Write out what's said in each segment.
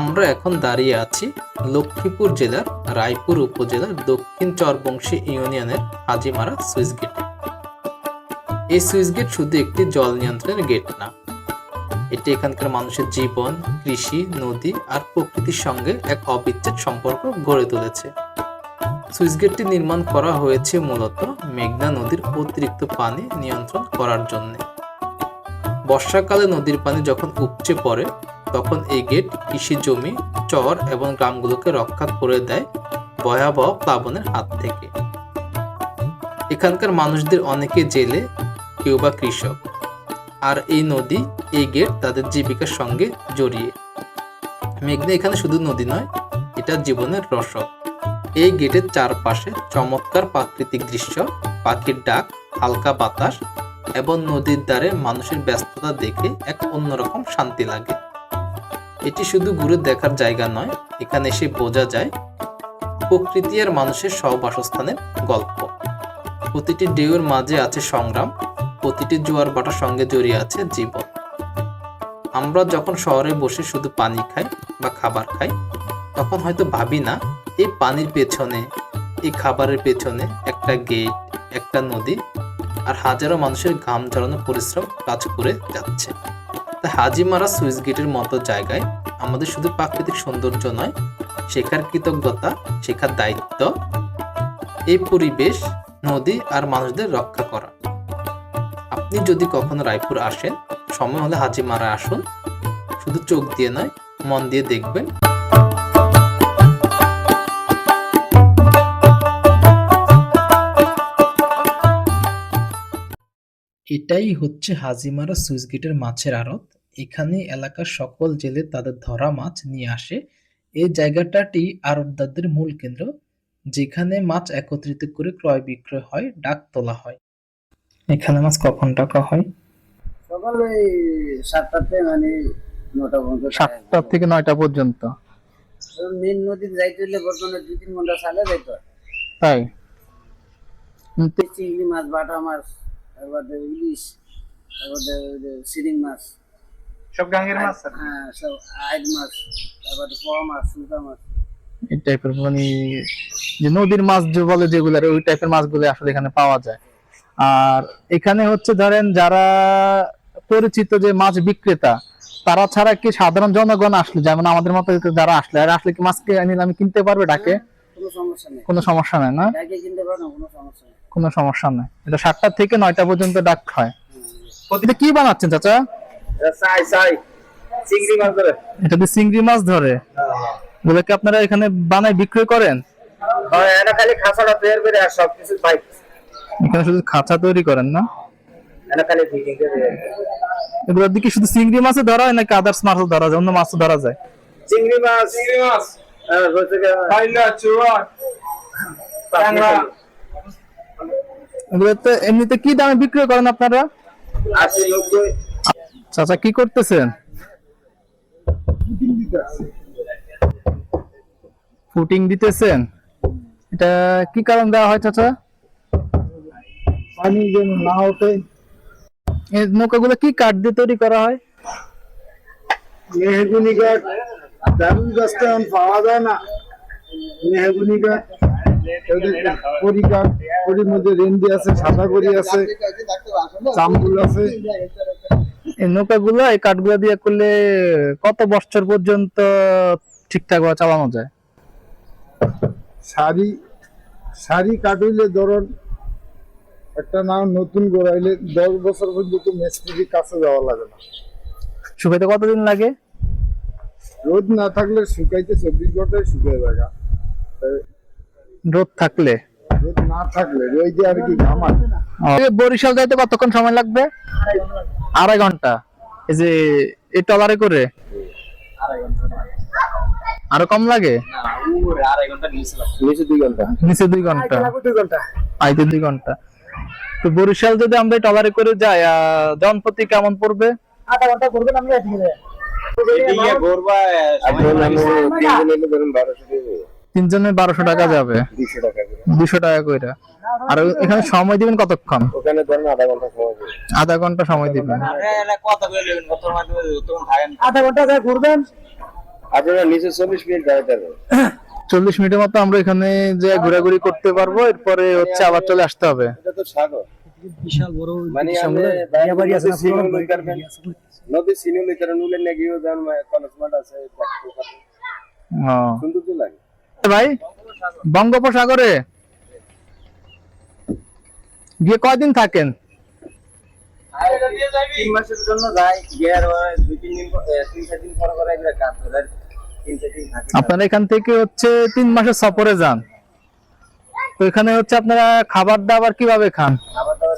আমরা এখন দাঁড়িয়ে আছি লক্ষ্মীপুর জেলার রায়পুর উপজেলার দক্ষিণ চরবংশী ইউনিয়নের হাজিমারা সুইচ গেটে। এই সুইচ গেট শুধু একটি জল নিয়ন্ত্রণের গেট না, এটি এখানকার মানুষের জীবন, কৃষি, নদী আর প্রকৃতির সঙ্গে এক অবিচ্ছেদ সম্পর্ক গড়ে তুলেছে। সুইচ গেটটি নির্মাণ করা হয়েছে মূলত মেঘনা নদীর অতিরিক্ত পানি নিয়ন্ত্রণ করার জন্য। বর্ষাকালে নদীর পানি যখন উপচে পড়ে তখন এই গেট কৃষি জমি, চর এবং গ্রামগুলোকে রক্ষা করে দেয় ভয়াবহ প্লাবনের হাত থেকে। এখানকার মানুষদের অনেকে জেলে, কেউ বা কৃষক, আর এই নদী, এই গেট তাদের জীবিকার সঙ্গে জড়িয়ে। মেঘনা এখানে শুধু নদী নয়, এটা জীবনের রসদ। এই গেটের চারপাশে চমৎকার প্রাকৃতিক দৃশ্য, পাখির ডাক, হালকা বাতাস এবং নদীর ধারে মানুষের ব্যস্ততা দেখে এক অন্যরকম শান্তি লাগে। এটি শুধু ঘুরে দেখার জায়গা নয়, এখানে এসে বোঝা যায় প্রকৃতি আর মানুষের সহবাসস্থানের গল্প। প্রতিটি ঢেউয়ের মাঝে আছে সংগ্রাম, প্রতিটি জোয়ার ভাটার সঙ্গে জড়িয়ে আছে জীবন। আমরা যখন শহরে বসে শুধু পানি খাই বা খাবার খাই, তখন হয়তো ভাবি না এই পানির পেছনে, এই খাবারের পেছনে একটা গেট, একটা নদী আর হাজারো মানুষের ঘাম ঝরানো পরিশ্রম কাজ করে যাচ্ছে। তাই হাজিমারা সুইচ গেটের মতো জায়গায় আমাদের শুধু প্রাকৃতিক সৌন্দর্য নয়, শেখার কৃতজ্ঞতা, শেখার দায়িত্ব, এই পরিবেশ, নদী আর মানুষদের রক্ষা করা। আপনি যদি কখনো রায়পুর আসেন, সময় হলে হাজিমারা আসুন। শুধু চোখ দিয়ে নয়, মন দিয়ে দেখবেন। এটাই হচ্ছে হাজিমারা সুইচ গেটের মাছের আড়ত। এখানে এলাকার সকল জেলে তাদের ধরা মাছ নিয়ে আসে। এই জায়গাটাটি আড়তদারদের মূল কেন্দ্র, যেখানে মাছ একত্রিত করে ক্রয় বিক্রয় হয়, ডাক তোলা হয়। এখানে মাছ কখন টাকা হয়? সকাল ওই 7টাতে, মানে 9টা পর্যন্ত। 7টা থেকে 9টা পর্যন্ত। মেন নদীতে যাইতে হলে বর্তমানে 2-3 ঘন্টা চালে যাইতে হয়। তাই চিংড়ি মাছ, বাটা মাছ, তারপরে ইলিশ, তারপরে সিরিং মাছ, সব গাঙ্গের মাছ। হ্যাঁ, সব আইড মাছ, তারপরে পোয়া মাছ, সুতা মাছ, এই টাইপের মানে যে নদীর মাছ যে বলে যেগুলো, ওই টাইপের মাছগুলো আসলে এখানে পাওয়া যায়। আর এখানে হচ্ছে ধরেন যারা পরিচিত যে মাছ বিক্রেতা, তারা ছাড়া কি সাধারণ জনগণ আসলে, যেমন আমাদের মতো যারা আসলে কি মাছকে আমি কিনতে পারবে ডাকে? কোনো সমস্যা নেই, কোনো সমস্যা নাই না? ডাকে কিনতে পারো, কোনো সমস্যা নেই। কোনো সমস্যা নাই। এটা 7টা থেকে 9টা পর্যন্ত ডাক হয়। এটা কি বানাচ্ছেন চাচা? চিংড়ি মাছ ধরে। এটা দিয়ে চিংড়ি মাছ ধরে বলে কি আপনারা এখানে বানায় বিক্রি করেন? এটা খালি খাঁচাটা তৈরি করে আর সবকিছু পাই। এখানে শুধু খাঁচা তৈরি করেন না? এটা খালি ফিটিং করে। এগুলো দিকে শুধু চিংড়ি মাছও ধরা হয় নাকি আদার্স মাছও ধরা যায়, অন্য মাছও ধরা যায়? চিংড়ি মাছ, এগুলো তো এমনিতে কি দামে বিক্রি করেন আপনারা? 80-90। চাচা কি করতেছেন? ফুটিং দিতেছেন। এটা কি কারণ দেওয়া হয় চাচা? পানি যেন না ওঠে। এই নৌকাগুলো কি কাঠ দিয়ে তৈরি করা হয়? মেহগুনি কাঠ, দারুণ গাছটা এখন পাওয়া যায় না। মেহগুনি কাঠ, কড়ি কাঠ, কড়ির মধ্যে রেন্ডি আছে, সাদা কড়ি আছে, চামগুল আছে। এই নৌকাগুলো, এই কাঠগুলো দিয়ে করলে কত বছর পর্যন্ত ঠিকঠাক ভাবে চালানো যায়? সারি কাঠ হইলে ধরুন একটা নাম নতুন গড়াইলে 10 বছর পর্যন্ত মিস্ত্রির কাছে যাওয়া লাগে না। শুকাইতে কতদিন লাগে? রোদ না থাকলে শুকাইতে 24 ঘন্টায় শুকিয়ে যায়। রোদ থাকলে? রোদ না থাকলে ওই যে আর কি ঘামায়। বরিশাল যাইতে কতক্ষণ সময় লাগবে? 2.5 ঘন্টা। এই যে এই ট্রলারে করে আরো কম লাগে? নিচে 2 ঘন্টা। নিচে 2 ঘন্টা, আইতে 2 ঘন্টা। তো বরিশাল যদি আমরা ট্রলারে করে যাই, জনপ্রতি কেমন পড়বে? আধা ঘন্টা ঘুরবেন, আমি এদিকে এদিকে ঘুরবা। তিনজনে 1200 টাকা যাবে, 200 টাকা করে। আর এখানে সময় দিবেন কতক্ষণ? ওখানে ধরেন আধা ঘন্টা সময় দিবে। আধা ঘন্টা সময় দিবেন। আধা ঘন্টা ঘুরবেন, আপনারা নিচে 40 মিনিট দাঁড়াতে পারবেন। 40 মিনিটের মতো আমরা এখানে যে ঘোরাঘুরি করতে পারবো, এরপরে হচ্ছে আবার চলে আসতে হবে। এটা তো সাগর, বিশাল বড় মানে সাগর, বিয়াবাড়ি আছে না, নদী সিনিয়র লিটার নুলে নেগিও জান কলেজ মাঠ আছে, দেখতে পারবেন, ও সুন্দর তো লাগে ভাই, বঙ্গোপসাগরে গিয়ে কয়দিন থাকেন? 3 মাসের জন্য যাই, গিয়ার 2-3 দিন 3-4 দিন পর করে এগুলা কাজ করে 3-4 দিন থাকে। আপনারা এখান থেকে হচ্ছে 3 মাসের সফরে যান, তো এখানে হচ্ছে আপনারা খাবার দাবার কিভাবে খান? খাবার দাবার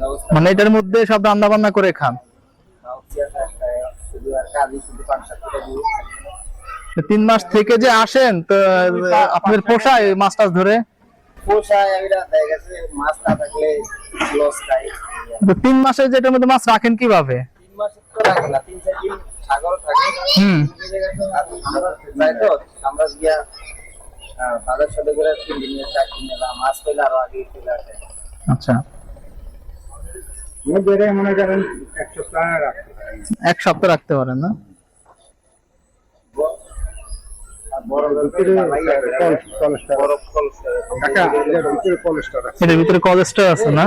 ব্যবস্থা মানে এটার মধ্যে সব রান্না বান্না করে খান? শুধু আর কাজই শুধু 5-7 টাকা দিয়ে 3 মাস থেকে যে আসেন, তো আপনাদের পোষায় মাছ টাছ ধরে? পোষায়, আমি দেখা গেছে মাছ না থাকলে লস খাই। তো 3 মাসে যেটার মধ্যে মাছ রাখেন কিভাবে? 3 মাস তো রাখে না, 3-4 দিন সাগর থাকে। আর আমরা যাই তো আমরা গিয়া তাদের সাথে করে 3 দিনের 4 দিনের মাছ পেলে আরো আগে চলে আসে। আচ্ছা, মনে করেন 1 সপ্তাহ রাখতে পারেন। 1 সপ্তাহ রাখতে পারেন না? এটার ভিতরে কোলেস্ট্রল আছে না?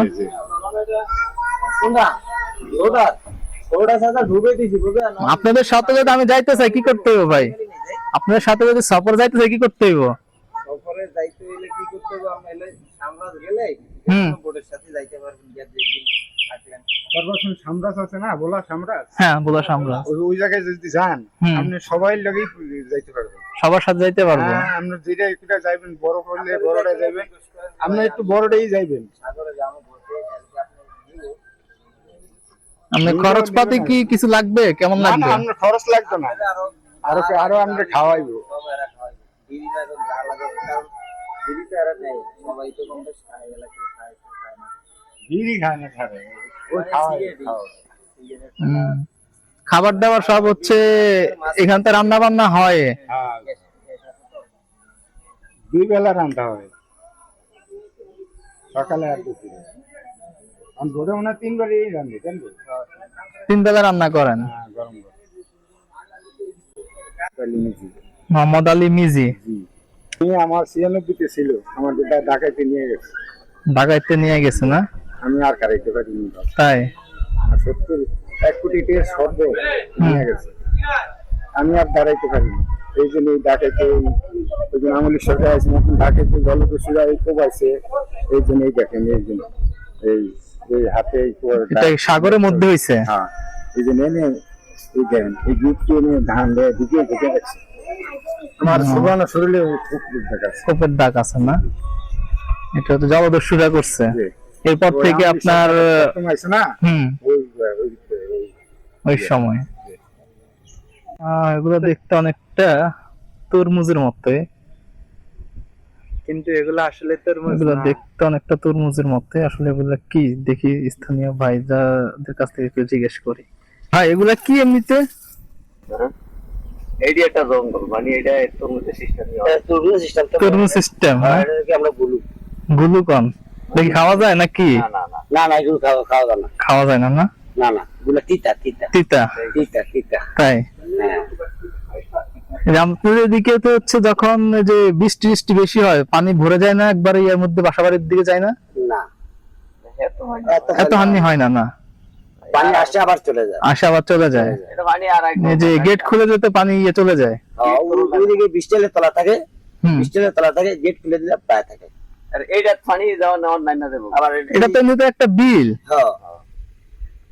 আপনাদের সাথে যদি আমি যাইতে চাই কি করতে হবে ভাই? আপনাদের সাথে যদি সফর যাইতে চাই কি করতে হবে? সফরে যাইতে হলে কি করতে হবে? আমরা এলে সামরাজ গেলে বোটের সাথে যাইতে পারবেন, গিয়ে 2 দিন থাকলেন। সর্বপ্রথম সামরাজ আছে না, বলা সামরাজ, হ্যাঁ বলা সামরাজ, ওই জায়গায় যদি যান আপনি সবাই লাগেই যাইতে পারবেন, সবার সাথে যাইতে পারবো। হ্যাঁ, আপনি যেটা একটু যাইবেন, বড় করলে বড়টা যাইবেন, আপনি একটু বড়টাই যাইবেন। সাগরে যাবো বলতে আপনি খরচপাতি কি কিছু লাগবে? কেমন লাগবে? আপনার খরচ লাগতো না, আরো আমরা খাওয়াইবো। খাবার দাবার সব হচ্ছে এখান থেকে রান্না বান্না হয়? 2 বেলা রান্না হয়, সকালে আর দুপুরে। আমি ধরে মনে 3 বারই রান্ধি, কেন 3 বেলা রান্না করেন? গরম মোহাম্মদ আলী মিজি আমার 96-তে ছিল, আমার যেটা ঢাকাইতে নিয়ে গেছে। ঢাকাইতে নিয়ে গেছে না? আমি আর কারাইতে পারিনি, তাই? 1 কোটি টাকা শব্দ নিয়ে গেছে, আমি আর দাঁড়াইতে পারিনি। এই জন্য ঢাকাইতে ওই জন্য আমলি সরকার আছে, নতুন ঢাকাইতে জলদস্যুরা এই কোবাইছে, এই জন্যই দেখেন, এই জন্য এই হাতে এটা সাগরের মধ্যে হইছে। হ্যাঁ, এই জন্য এনে এই দেখেন, এই গিফটটি এনে ধান দেয় দিকে দেখে গেছে। আমার সুবানা শরীরে কোপের দাগ আছে না? এটা তো জলদস্যুরা করছে। এরপর থেকে আপনার ওই সময় এগুলো দেখতে অনেকটা তরমুজের মতো, কিন্তু এগুলো আসলে তরমুজ এগুলো না। দেখতে অনেকটা তরমুজের মতো। আসলে এগুলা কি দেখি স্থানীয় ভাইদের কাছ থেকে একটু জিজ্ঞেস করি। ভাই এগুলা কি এমনিতে? এইটা একটা জঙ্গল, মানে এটা তরমুজের সিস্টেম, তরমুজ সিস্টেম। আমরা বলু গ্লুকন দেখি খাওয়া যায় নাকি? না না, এগুলো খাওয়া যায় না, খাওয়া যায় না? না না না, এগুলো তিতা তিতা তিতা তিতা তিতা। তাই? হ্যাঁ, রামপুরের এদিকে তো হচ্ছে যখন যে বৃষ্টি বেশি হয়, পানি ভরে যায় না একবারে এর মধ্যে বাসাবাড়ির দিকে যায় না? না এত হানি হয় না? না, পানি আসে আবার চলে যায়, আসে আবার চলে যায়। এই যে গেট খুলে যেতে পানি চলে যায়। ওইদিকে বৃষ্টিলের তলা থাকে, হুম, বৃষ্টিলের তলা থাকে, গেট খুলে দিলে পায় থাকে। আর এইটা পানি যাওয়া নেওয়ার নাই না দেবো আবার। এটা তো এমনিতে একটা বিল। হ্যাঁ,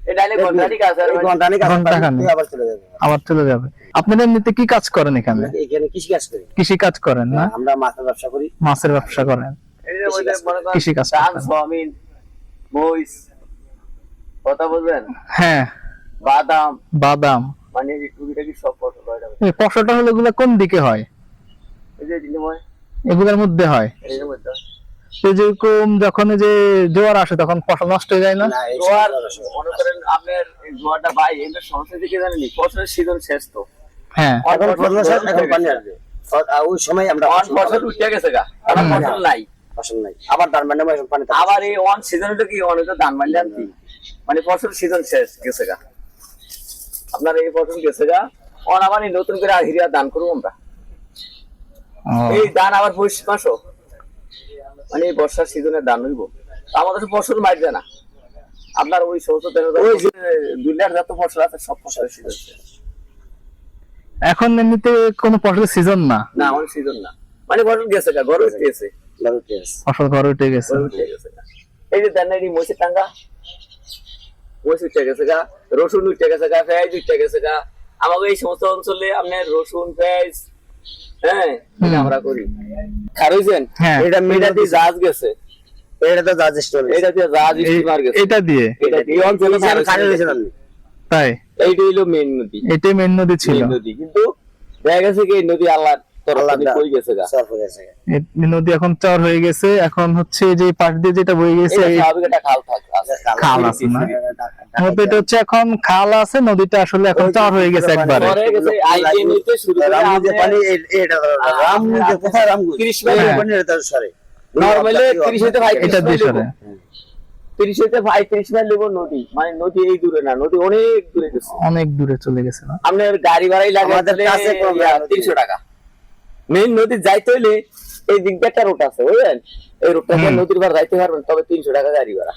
এটা আইলে ঘন্টানিক আছে, আর ঘন্টানিক আবার চলে যাবে, আবার চলে যাবে। আপনারা এমনিতে কি কাজ করেন এখানে? এখানে কৃষি কাজ করি। কৃষি কাজ করেন না? আমরা মাছের ব্যবসা করি। মাছের ব্যবসা করেন, কৃষি কাজ করেন। মরিচ, কথা বলবেন? হ্যাঁ, বাদাম, বাদাম, মানে টুকিটাকি সব ফসল হয়। এই ফসলটা হলো এগুলা কোন দিকে হয়? এই যে দিনময় এগুলোর মধ্যে হয়। এর মধ্যে এই যেরকম যখন এই যে জোয়ার আসে তখন ফসল নষ্ট হয়ে যায় না? জোয়ার মনে করেন আপনার এই জোয়ারটা ভাই এর সমস্যা কি জানেন? ফসলের সিজন শেষ তো। হ্যাঁ, এখন ফসল শেষ, এখন পানি আসবে, ওই সময় আমরা ফসল উঠে গেছে গা, এখন ফসল নাই, ফসল নাই। আবার ধান মান্ডে পানি, আবার এই অন সিজনটা কি অনেক ধান মান্ডে আনতি, মানে ফসল সিজন শেষ গেছে গা, আপনার এই ফসল গেছে গা, অনামানি নতুন করে হিরিয়া দান করবো আমরা। ও, এই ধান আবার পৌষ মাসও মানে এই বর্ষার সিজনে ধান হইব। আমাদের তো ফসল মারবে না আপনার ওই সমস্ত দুনিয়ার যত ফসল আছে সব ফসলের সিজন এখন এমনিতে কোনো ফসলের সিজন না, না, আমার সিজন না, মানে ফসল গেছে গা, গরু উঠেছে, ফসল ঘরে উঠে গেছে। গরু উঠে গেছে গা। এই যে দেন এই মহিষের টাঙ্গা, মহিষ উঠে গেছে গা, রসুন উঠে গেছে গা, পেঁয়াজ উঠে গেছে গা। আমাকে এই সমস্ত অঞ্চলে আপনার রসুন পেঁয়াজ, হ্যাঁ, এটা আমরা করি। খারুইছেন হ্যাঁ। এটা মেয়েটা দিয়ে জাহাজ গেছে, এটা তো জাজ স্টোর এটা দিয়ে জাহাজ স্টিমার গেছে, এটা দিয়ে এটা দিয়ে এই অঞ্চলে তাই এইটা হইলো মেন নদী, এটাই মেন নদী ছিল। মেন নদী। কিন্তু দেখা গেছে কি এই নদী আল্লাহ তরফ থেকে কই গেছে গা, এই নদী এখন চর হয়ে গেছে। এখন হচ্ছে যে পাশ দিয়ে যেটা বয়ে গেছে এটা এই স্বাভাবিক একটা খাল থাকে আছে, খাল আছে না, মতো এটা হচ্ছে এখন খাল আছে, নদীটা আসলে এখন চর হয়ে গেছে একবারে। পরে গেছে আইকে নিতে শুরু করে নরমালি 30 হইতে 35 এটা দিয়ে সরে 30 হইতে 35 মাইল লেব নদী, মানে নদী এই দূরে না, নদী অনেক দূরে গেছে। অনেক দূরে চলে গেছে না। আপনার গাড়ি ভাড়াই লাগে 300 টাকা। মেইন নদী যাইতে হইলে এই দিক দিয়ে একটা রোড আছে বুঝলেন, এই রোডটা দিয়ে নদীর পার যাইতে পারবেন, তবে 300 টাকা গাড়ি ভাড়া।